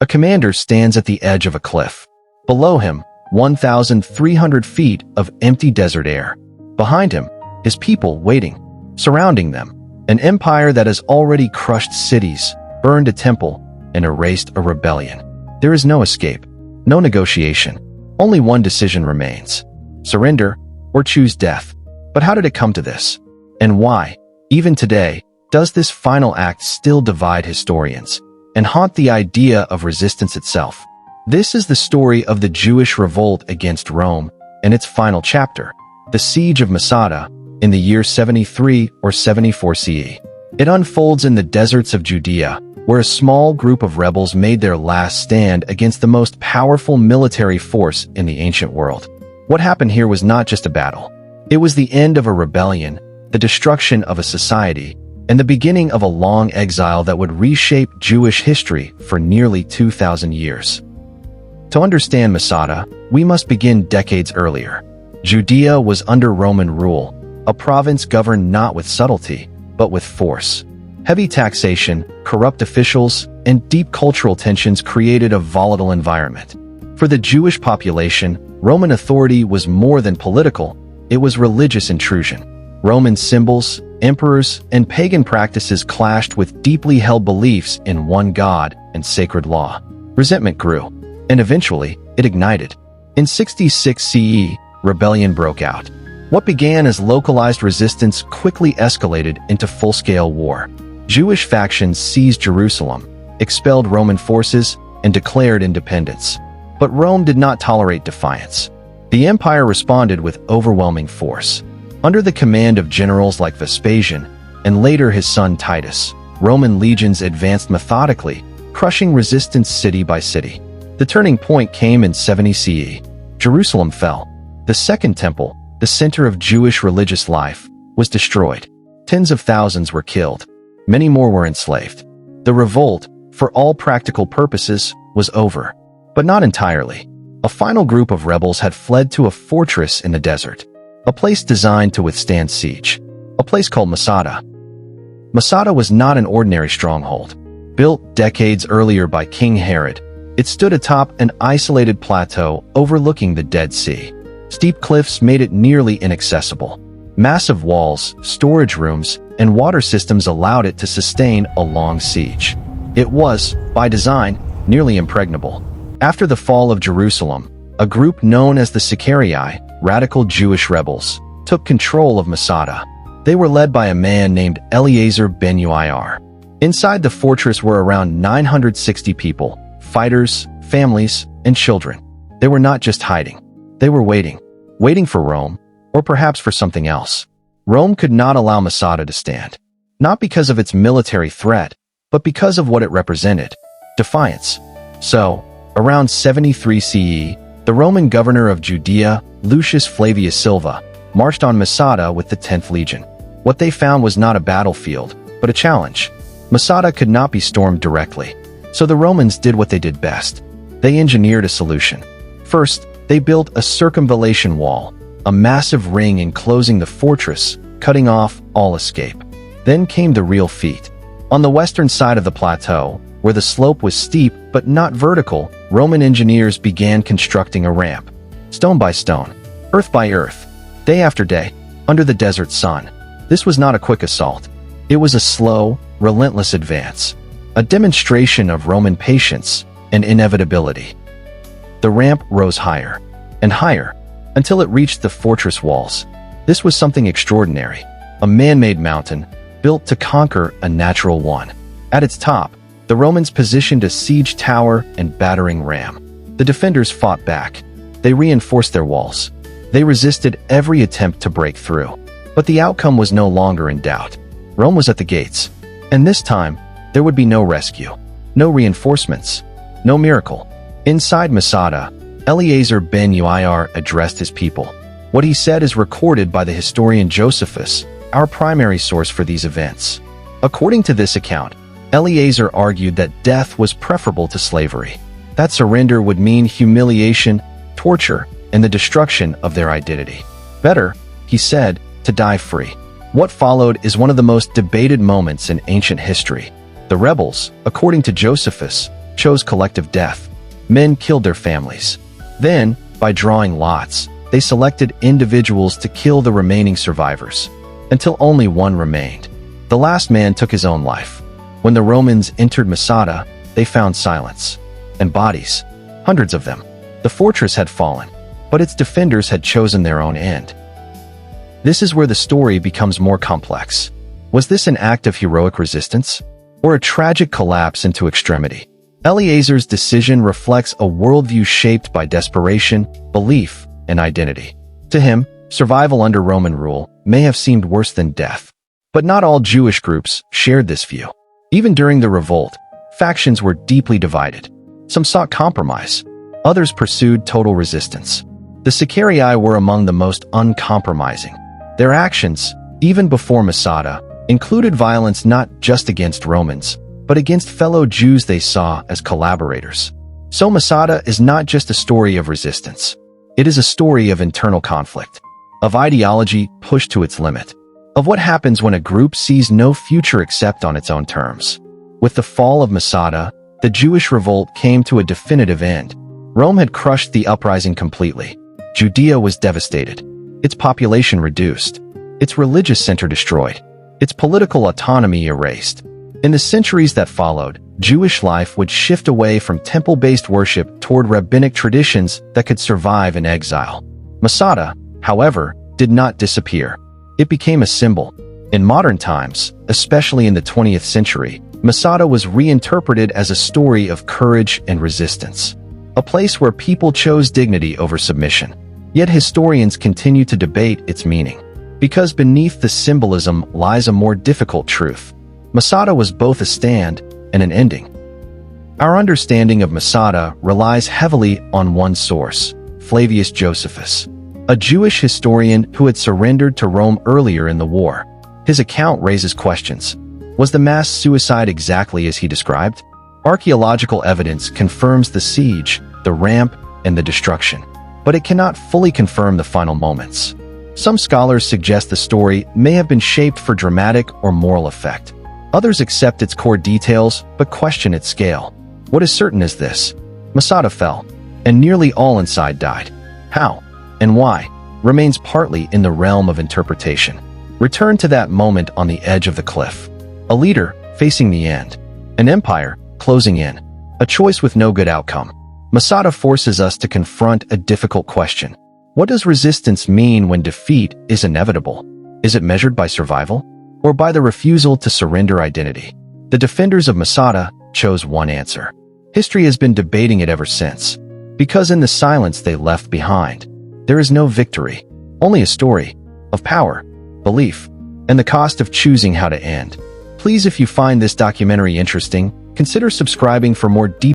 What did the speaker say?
A commander stands at the edge of a cliff. Below him, 1,300 feet of empty desert air. Behind him, his people waiting, surrounding them. An empire that has already crushed cities, burned a temple, and erased a rebellion. There is no escape, no negotiation. Only one decision remains: surrender or choose death. But how did it come to this? And why, even today, does this final act still divide historians and haunt the idea of resistance itself? This is the story of the Jewish revolt against Rome and its final chapter, the Siege of Masada, in the year 73 or 74 CE. It unfolds in the deserts of Judea, where a small group of rebels made their last stand against the most powerful military force in the ancient world. What happened here was not just a battle. It was the end of a rebellion, the destruction of a society, and the beginning of a long exile that would reshape Jewish history for nearly 2,000 years. To understand Masada, we must begin decades earlier. Judea was under Roman rule, a province governed not with subtlety, but with force. Heavy taxation, corrupt officials, and deep cultural tensions created a volatile environment. For the Jewish population, Roman authority was more than political, it was religious intrusion. Roman symbols, emperors, and pagan practices clashed with deeply held beliefs in one God and sacred law. Resentment grew, and eventually, it ignited. In 66 CE, rebellion broke out. What began as localized resistance quickly escalated into full-scale war. Jewish factions seized Jerusalem, expelled Roman forces, and declared independence. But Rome did not tolerate defiance. The empire responded with overwhelming force. Under the command of generals like Vespasian, and later his son Titus, Roman legions advanced methodically, crushing resistance city by city. The turning point came in 70 CE. Jerusalem fell. The Second Temple, the center of Jewish religious life, was destroyed. Tens of thousands were killed. Many more were enslaved. The revolt, for all practical purposes, was over. But not entirely. A final group of rebels had fled to a fortress in the desert, a place designed to withstand siege, a place called Masada. Masada was not an ordinary stronghold. Built decades earlier by King Herod, it stood atop an isolated plateau overlooking the Dead Sea. Steep cliffs made it nearly inaccessible. Massive walls, storage rooms, and water systems allowed it to sustain a long siege. It was, by design, nearly impregnable. After the fall of Jerusalem, a group known as the Sicarii, radical Jewish rebels, took control of Masada. They were led by a man named Eleazar ben Uiyar. Inside the fortress were around 960 people, fighters, families, and children. They were not just hiding. They were waiting for Rome, or perhaps for something else. Rome could not allow Masada to stand, not because of its military threat, but because of what it represented: defiance. So, around 73 CE, the Roman governor of Judea, Lucius Flavius Silva, marched on Masada with the 10th Legion. What they found was not a battlefield, but a challenge. Masada could not be stormed directly, so the Romans did what they did best. They engineered a solution. First, they built a circumvallation wall, a massive ring enclosing the fortress, cutting off all escape. Then came the real feat. On the western side of the plateau, where the slope was steep but not vertical, Roman engineers began constructing a ramp. Stone by stone, earth by earth, day after day, under the desert sun. This was not a quick assault. It was a slow, relentless advance, a demonstration of Roman patience and inevitability. The ramp rose higher and higher until it reached the fortress walls. This was something extraordinary, a man-made mountain built to conquer a natural one. At its top, the Romans positioned a siege tower and battering ram. The defenders fought back. They reinforced their walls. They resisted every attempt to break through. But the outcome was no longer in doubt. Rome was at the gates. And this time, there would be no rescue, no reinforcements, no miracle. Inside Masada, Eleazar ben Uiyar addressed his people. What he said is recorded by the historian Josephus, our primary source for these events. According to this account, Eleazar argued that death was preferable to slavery. That surrender would mean humiliation, torture, and the destruction of their identity. Better, he said, to die free. What followed is one of the most debated moments in ancient history. The rebels, according to Josephus, chose collective death. Men killed their families. Then, by drawing lots, they selected individuals to kill the remaining survivors, until only one remained. The last man took his own life. When the Romans entered Masada, they found silence and bodies, hundreds of them. The fortress had fallen, but its defenders had chosen their own end. This is where the story becomes more complex. Was this an act of heroic resistance, or a tragic collapse into extremity? Eleazar's decision reflects a worldview shaped by desperation, belief, and identity. To him, survival under Roman rule may have seemed worse than death. But not all Jewish groups shared this view. Even during the revolt, factions were deeply divided. Some sought compromise. Others pursued total resistance. The Sicarii were among the most uncompromising. Their actions, even before Masada, included violence not just against Romans, but against fellow Jews they saw as collaborators. So Masada is not just a story of resistance. It is a story of internal conflict, of ideology pushed to its limit, of what happens when a group sees no future except on its own terms. With the fall of Masada, the Jewish revolt came to a definitive end. Rome had crushed the uprising completely. Judea was devastated, its population reduced, its religious center destroyed, its political autonomy erased. In the centuries that followed, Jewish life would shift away from temple-based worship toward rabbinic traditions that could survive in exile. Masada, however, did not disappear. It became a symbol. In modern times, especially in the 20th century, Masada was reinterpreted as a story of courage and resistance, a place where people chose dignity over submission. Yet historians continue to debate its meaning, because beneath the symbolism lies a more difficult truth. Masada was both a stand and an ending. Our understanding of Masada relies heavily on one source, Flavius Josephus, a Jewish historian who had surrendered to Rome earlier in the war. His account raises questions. Was the mass suicide exactly as he described? Archaeological evidence confirms the siege, the ramp, and the destruction, but it cannot fully confirm the final moments. Some scholars suggest the story may have been shaped for dramatic or moral effect. Others accept its core details, but question its scale. What is certain is this: Masada fell, and nearly all inside died. How and why remains partly in the realm of interpretation. Return to that moment on the edge of the cliff. A leader facing the end. An empire closing in. A choice with no good outcome. Masada forces us to confront a difficult question. What does resistance mean when defeat is inevitable? Is it measured by survival, or by the refusal to surrender identity? The defenders of Masada chose one answer. History has been debating it ever since, because in the silence they left behind, there is no victory, only a story of power, belief, and the cost of choosing how to end. Please, if you find this documentary interesting, consider subscribing for more deep